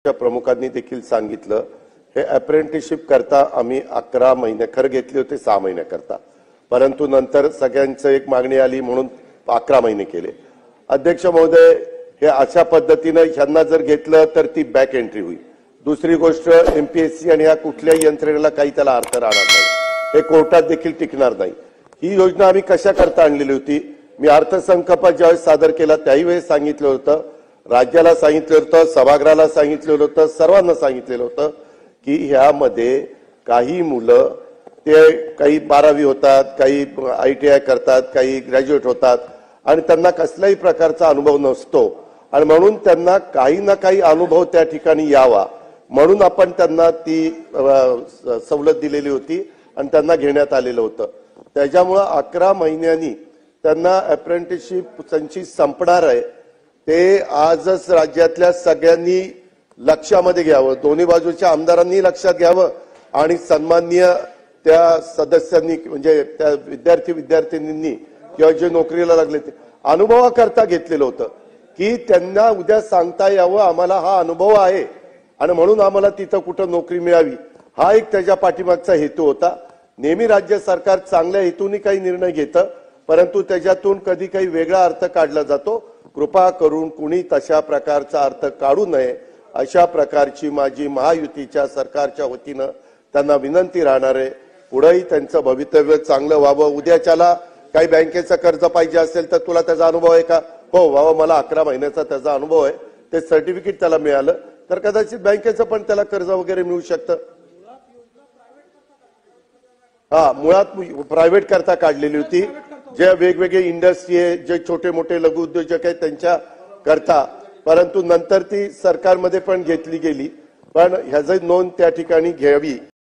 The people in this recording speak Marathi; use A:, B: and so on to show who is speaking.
A: प्रमुखांनी देखील सांगितलं हे अप्रेंटिसशिप करता आम्ही 11 महिने खरं घेतले होते 6 महिने करता, परंतु नंतर सगळ्यांचं एक मागणी आली म्हणून 11 महिने केले। अध्यक्ष महोदय, हे अशा पद्धतीने ह्यांना जर घेतलं तर ती बॅक एंट्री होईल। दुसरी गोष्ट, एमपीएससी आणि या कुठल्याही यंत्रणेला काही त्याला अर्थ राहणार नाही, हे कोर्टात देखील टिकणार नाही। ही योजना आम्ही कशा करता आणलेली होती? मी अर्थसंकल्पात ज्यावेळेस सादर केला त्याही वेळेस सांगितलं होतं, राज्याला सांगितलं होतं, सभागृहाला सांगितलेलं होतं, सर्वांना सांगितलेलं होतं की ह्यामध्ये काही मुलं ते काही 12वी होतात, काही ITI करतात, काही ग्रॅज्युएट होतात आणि त्यांना कसल्याही प्रकारचा अनुभव नसतो आणि म्हणून त्यांना काही ना काही अनुभव त्या ठिकाणी यावा म्हणून आपण त्यांना ती सवलत दिलेली होती आणि त्यांना घेण्यात आलेलं होतं। त्याच्यामुळे 11 महिन्यांनी त्यांना अप्रेंटिसशिप संचित संपणार आहे। ते आजच राज्यातल्या सगळ्यांनी लक्षामध्ये घ्यावं, दोन्ही बाजूच्या आमदारांनी लक्षात घ्यावं आणि सन्माननीय त्या सदस्यांनी म्हणजे त्या विद्यार्थिनींनी किंवा जे नोकरीला लागले ते अनुभवाकरता घेतलेलं होतं की त्यांना उद्या सांगता यावं आम्हाला हा अनुभव आहे आणि म्हणून आम्हाला तिथं कुठं नोकरी मिळावी, हा एक त्याच्या पाठीमागचा हेतू होता। नेहमी राज्य सरकार चांगल्या हेतूने काही निर्णय घेतं, परंतु त्याच्यातून कधी काही वेगळा अर्थ काढला जातो। कृपा करून कुणी तशा प्रकारचा अर्थ काढू नये, अशा प्रकारची माझी महायुतीच्या सरकारच्या वतीनं त्यांना विनंती राहणार आहे। पुढेही त्यांचं भवितव्य चांगलं व्हावं। उद्याच्याला काही बँकेचं कर्ज पाहिजे असेल तर तुला त्याचा अनुभव आहे का? हो व्हावं, मला 11 महिन्याचा त्याचा अनुभव आहे, ते सर्टिफिकेट त्याला मिळालं तर कदाचित बँकेचं पण त्याला कर्ज वगैरे मिळू शकतं। मुळात प्रायव्हेट करता काढलेली होती, जे वेगवेगळे इंडस्ट्री आहे, जे छोटे मोठे लघु उद्योजक आहेत त्यांच्या करता, परंतु नंतर ती सरकारमध्ये पण घेतली गेली, पण ह्याची नोंद त्या ठिकाणी घ्यावी